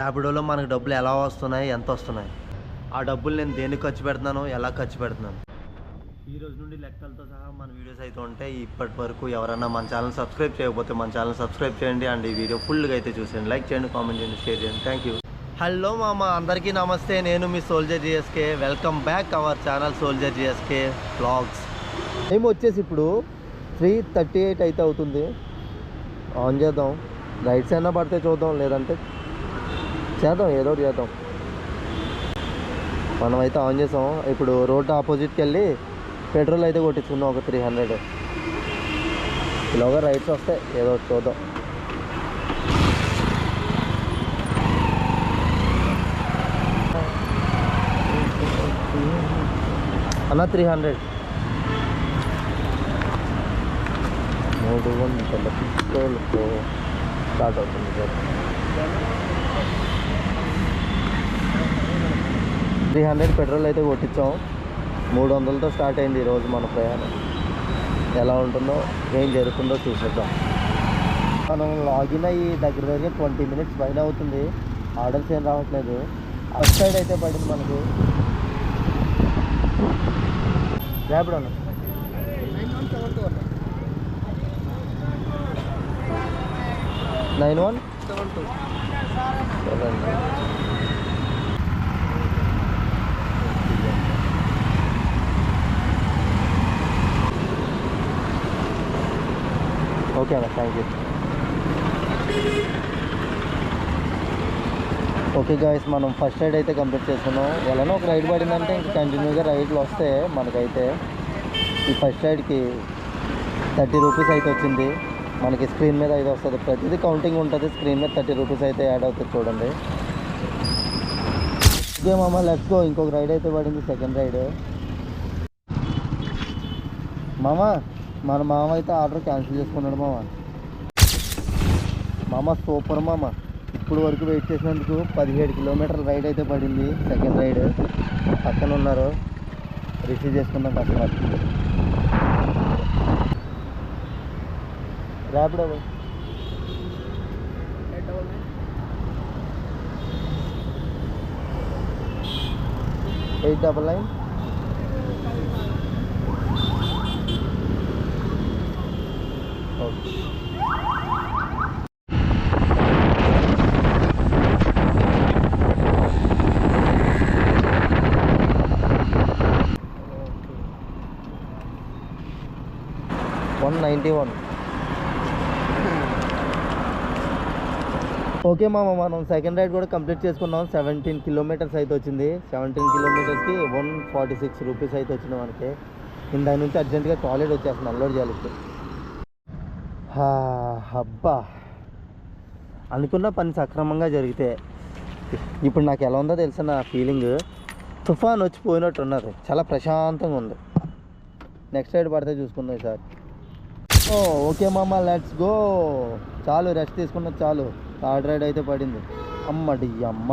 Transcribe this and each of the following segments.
ర్యాపిడోలో మనకు డబ్బులు ఎలా వస్తున్నాయి, ఎంత వస్తున్నాయి, ఆ డబ్బులు నేను దేనికి ఖర్చు పెడుతున్నాను, ఎలా ఖర్చు పెడుతున్నాను, ఈ రోజు నుండి లెక్కలతో సహా మన వీడియోస్ అయితే ఉంటాయి. ఇప్పటి వరకు ఎవరన్నా మన ఛానల్ సబ్స్క్రైబ్ చేయకపోతే మన ఛానల్ సబ్స్క్రైబ్ చేయండి. అండ్ ఈ వీడియో ఫుల్గా అయితే చూసేయండి, లైక్ చేయండి, కామెంట్ చేయండి, షేర్ చేయండి. Thank you. హలో మామ, అందరికీ నమస్తే. నేను మీ soldier GSK. Welcome back our channel soldier GSK vlogs. Time వచ్చేసి ఇప్పుడు 3:38 అయితే అవుతుంది. ఆన్ చేద్దాం, రైట్స్ అయినా పడితే చూద్దాం, లేదంటే చేద్దాం, ఏదో ఒకటి చేద్దాం. మనమైతే ఆన్ చేసాం. ఇప్పుడు రోడ్ ఆపోజిట్కి వెళ్ళి పెట్రోల్ అయితే కొట్టించుకుందాం, ఒక 300. ఇలాగా రైట్స్ వస్తాయి, ఏదో ఒకటి చూద్దాం. అన్న 300 పెట్రోల్తో స్టార్ట్ అవుతుంది సార్. 300 పెట్రోల్ అయితే కొట్టించాం. 300తో స్టార్ట్ అయింది ఈరోజు మన ప్రయాణం. ఎలా ఉంటుందో, ఏం జరుగుతుందో చూసేద్దాం. మనం లాగిన్ అయ్యి దగ్గర 20 minutes పైన అవుతుంది. ఆర్డర్స్ ఏం రావట్లేదు. అవుట్ సైడ్ అయితే పడింది మనకు. ర్యాపిడో 9172. ఓకే అన్న, థ్యాంక్ యూ. ఓకే గాయస్, మనం ఫస్ట్ రైడ్ అయితే కంప్లీట్ చేస్తున్నాం. ఎలానో ఒక రైడ్ పడిందంటే ఇంక కంటిన్యూగా రైడ్లు వస్తే మనకైతే ఈ ఫస్ట్ రైడ్కి 30 రూపీస్ అయితే వచ్చింది. మనకి స్క్రీన్ మీద అయితే వస్తుంది, ప్రతిదీ కౌంటింగ్ ఉంటుంది. స్క్రీన్ మీద 30 రూపీస్ అయితే యాడ్ అవుతుంది, చూడండి. ఓకే మామ, లెట్స్ గో. ఇంకొక రైడ్ అయితే పడింది, సెకండ్ రైడ్. మామ, మన మామ అయితే ఆర్డర్ క్యాన్సిల్ చేసుకున్నాడు. మామ సూపర్ మామ. ఇప్పుడు వరకు వెయిట్ చేసినందుకు 17 కిలోమీటర్ల రైడ్ అయితే పడింది, సెకండ్ రైడ్. పక్కన ఉన్నారు, రిసీవ్ చేసుకున్నాం కస్టమర్. ర్యాపిడో 899. ఓకే. $191. ఓకే మామ, మనం సెకండ్ రైడ్ కూడా కంప్లీట్ చేసుకున్నాం. 17 కిలోమీటర్స్ అయితే వచ్చింది. 17 కిలోమీటర్స్కి 146 రూపీస్ అయితే వచ్చింది మనకి. దాని నుంచి అర్జెంటుగా టాయిలెట్ వచ్చేస్తుంది, అన్లోడ్ చేయాలి ఇప్పుడు. అబ్బా, అనుకున్న పని సక్రమంగా జరిగితే ఇప్పుడు నాకు ఎలా ఉందో తెలుసా నా ఫీలింగ్. తుఫాన్ వచ్చి పోయినట్టు ఉన్నది, చాలా ప్రశాంతంగా ఉంది. నెక్స్ట్ రైడ్ పడితే చూసుకుందాం ఈసారి. ఓకే మామ, లెట్స్ గో. చాలు, రెస్ట్ తీసుకున్నది చాలు. థర్డ్ రైడ్ అయితే పడింది. అమ్మడి అమ్మ,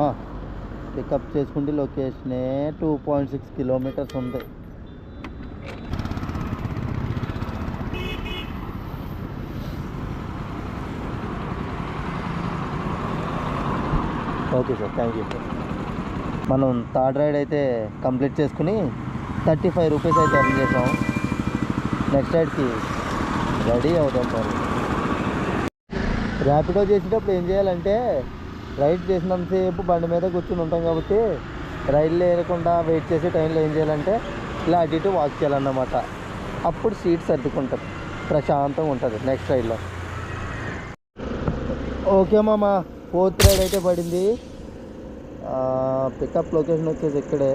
పికప్ చేసుకుంటే లొకేషనే 2.6 కిలోమీటర్స్ ఉంది. Okay sir, thank you sir. మనం థర్డ్ రైడ్ అయితే కంప్లీట్ చేసుకుని 35 రూపీస్ అయితే ఎర్న్ చేసాం. నెక్స్ట్ రైడ్కి రెడీ అవుతాం సార్. ర్యాపిడో చేసేటప్పుడు ఏం చేయాలంటే, రైడ్ చేసినంతసేపు బండి మీద కూర్చుని ఉంటాం కాబట్టి రైడ్లు వేయకుండా వెయిట్ చేసే టైంలో ఏం చేయాలంటే ఇలా అటు ఇటు వాక్ చేయాలన్నమాట. అప్పుడు సీట్ సర్దుకుంటుంది, ప్రశాంతంగా ఉంటుంది నెక్స్ట్ రైడ్లో. ఓకే మామ, ఫోర్త్ రైడ్ అయితే పడింది. పికప్ లొకేషన్ వచ్చేసి ఇక్కడే,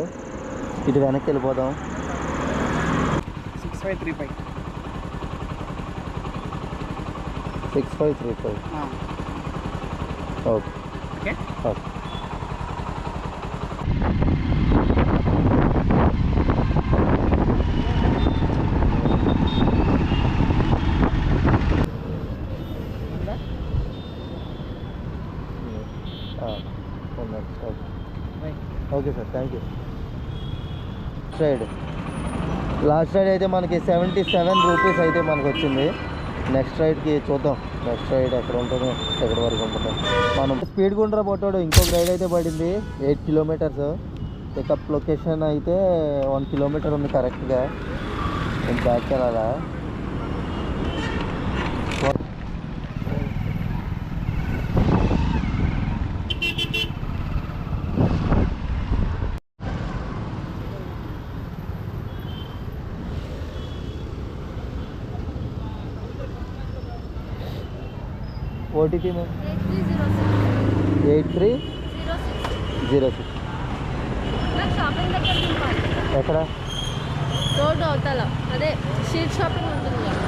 ఇటు వెనక్కి వెళ్ళిపోదాం. 6535. 6535. Okay okay. Okay sir, thank you. Last ride అయితే మనకి 77 రూపీస్ అయితే మనకు వచ్చింది. నెక్స్ట్ రైడ్కి చూద్దాం. నెక్స్ట్ రైడ్ ఎక్కడ ఉంటుందో ఎక్కడ వరకు ఉంటుంది. మనం స్పీడ్ గుండ్రా పోతాడు. ఇంకొక రైడ్ అయితే పడింది 8 కిలోమీటర్స్. పికప్ లొకేషన్ అయితే 1 కిలోమీటర్ ఉంది కరెక్ట్గా. నేను బ్యాక్ వెళ్ళాలా. OTP ma'am 8306. ఎక్కడ? రోడ్డు అవతల అదే స్ట్రీట్ షాపింగ్ ఉంటుంది కదా,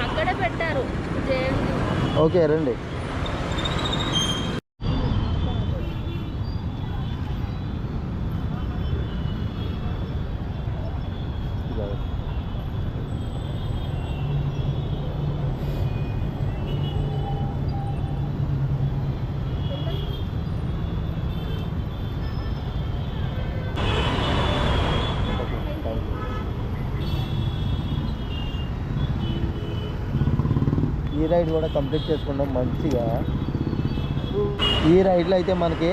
అక్కడే పెట్టారు. ఓకే రండి. ఈ రైడ్ కూడా కంప్లీట్ చేసుకున్నాం మంచిగా. ఈ రైడ్లో అయితే మనకి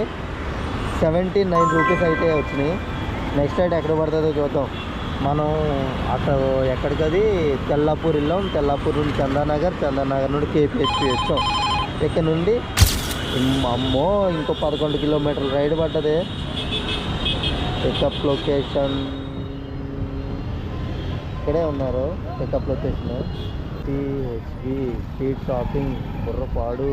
79 రూపీస్ అయితే వచ్చినాయి. నెక్స్ట్ రైడ్ ఎక్కడ పడుతుందో చూద్దాం. మనం అక్కడ ఎక్కడికది తెల్లాపూర్ వెళ్ళాం. తెల్లాపూర్ నుండి చందానగర్, చందానగర్ నుండి కేపీహెచ్పి వచ్చాం. ఇక్కడ నుండి అమ్మో ఇంకో 11 కిలోమీటర్ల రైడ్ పడ్డది. పికప్ లొకేషన్ ఇక్కడే ఉన్నారు. Pickup location HB street shopping Burrapadu.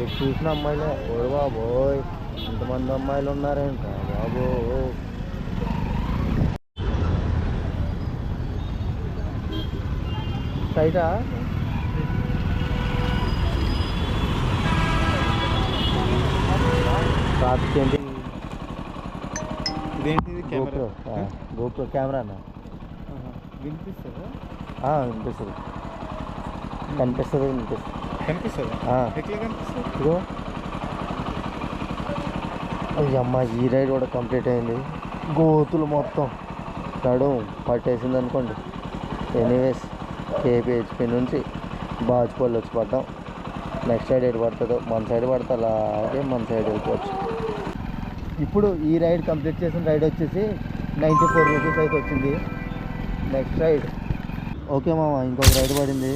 ఎటు చూసిన అమ్మాయిలే. ఓరు బాబోయ్ ఇంతమంది అమ్మాయిలు ఉన్నారేంట బాబో. సైటా ట్రాఫిక్ ఏంటి? ఇదేంటిది? గోప్రో కెమెరా అన్న. వినిపిస్తుందా? వినిపిస్తుంది. కనిపిస్తుంది. కనిపిస్తుందా? ఎట్లా కనిపిస్తుంది? ఇదిగో అది అమ్మ. ఈ రైడ్ కూడా కంప్లీట్ అయింది. గోతులు మొత్తం నడుము పట్టేసింది అనుకోండి. ఎనీవేస్ కేపీహెచ్పి నుంచి బాజ్పల్లి వచ్చి పడ్డాం. నెక్స్ట్ రైడ్ ఎటు పడుతుందో మన సైడ్ పడితే అలాగే మన సైడ్ వెళ్ళిపోవచ్చు. ఇప్పుడు ఈ రైడ్ కంప్లీట్ చేసిన రైడ్ వచ్చేసి 94 రూపీస్ అయితే వచ్చింది. నెక్స్ట్ రైడ్ ఓకే మామ ఇంకొక రైడ్ పడింది.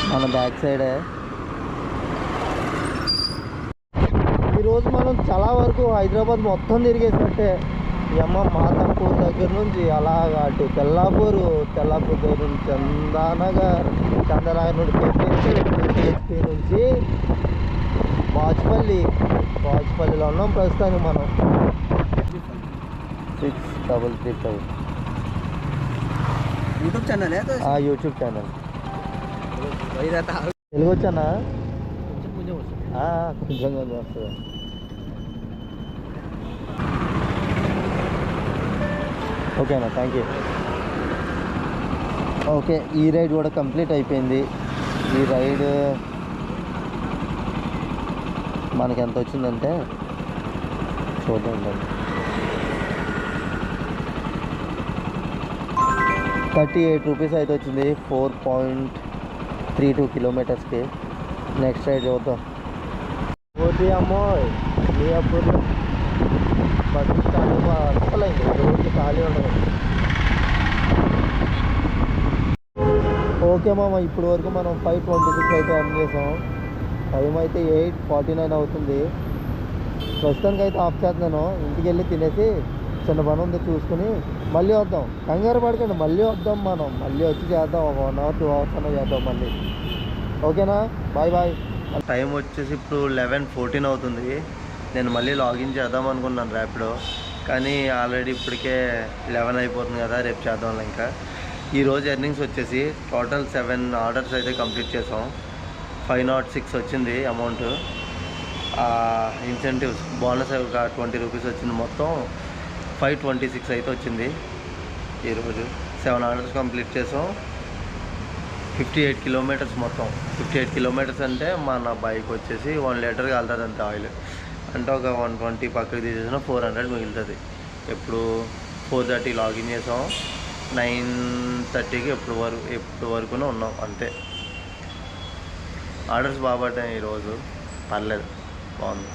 మన బ్యాక్ సైడే. ఈరోజు మనం చాలా వరకు హైదరాబాద్ మొత్తం తిరిగేసినట్టే. ఈ అమ్మ మాతాపూర్ దగ్గర నుంచి అలాగా అటు తెల్లాపూర్ దగ్గర నుంచి చందానగర్ నుండి కేపీహెచ్పి నుంచి బాజ్పల్లిలో ఉన్నాం ప్రస్తుతానికి మనం. 6335 YouTube channel. YouTube channel. Telugu వచ్చానా? కొంచెం వస్తుంది. ఓకేనా, థ్యాంక్ యూ. ఓకే ఈ రైడ్ కూడా కంప్లీట్ అయిపోయింది. ఈ రైడ్ మనకి ఎంత వచ్చిందంటే చూద్దాం. 38 రూపీస్ అయితే వచ్చింది 4.32 కిలోమీటర్స్కి. నెక్స్ట్ రైడ్ చూద్దాం. పోతే అమ్మో మియాపూర్ బస్ స్టాండ్ అసలైంది. రోడ్డు ఖాళీ ఉండదు. ఓకే మామ ఇప్పటి వరకు మనం 526 అయితే అర్న్ చేసాం. టైం అయితే 8:49 అవుతుంది. ప్రస్తుతానికి అయితే ఆఫ్ చేస్తున్నాను. ఇంటికి వెళ్ళి తినేసి చిన్న పని ఉంది చూసుకుని మళ్ళీ వద్దాం. కంగారు పడకండి, మళ్ళీ వద్దాం. మనం మళ్ళీ వచ్చి చేద్దాం. ఒక 1 hour 2 hours అన్నా చేద్దాం మళ్ళీ. ఓకేనా, బాయ్ బాయ్. టైం వచ్చేసి ఇప్పుడు 11:14 అవుతుంది. నేను మళ్ళీ లాగిన్ చేద్దాం అనుకున్నాను ర్యాపిడో, కానీ ఆల్రెడీ ఇప్పటికే 11 అయిపోతుంది కదా, రేపు చేద్దాం. ఇంకా ఈరోజు ఎర్నింగ్స్ వచ్చేసి టోటల్ 7 ఆర్డర్స్ అయితే కంప్లీట్ చేసాం. 506 వచ్చింది అమౌంట్. ఇన్సెంటివ్స్ బోనస్ ఒక 20 రూపీస్ వచ్చింది. మొత్తం 526 అయితే వచ్చింది. ఈరోజు 7 ఆర్డర్స్ కంప్లీట్ చేసాం. 58 కిలోమీటర్స్ మొత్తం. 58 కిలోమీటర్స్ అంటే మన బైక్ వచ్చేసి 1 లీటర్ కలుతుంది అంతే ఆయిల్. అంటే ఒక 120 పక్కకి తీసేసిన 400 మిగులుతుంది. ఎప్పుడు 4:30 లాగిన్ చేసాం, 9:30కి ఎప్పుడు వరకునే ఉన్నాం అంతే. ఆర్డర్స్ బాగా పడ్డాయి ఈరోజు, పర్లేదు, బాగుంది.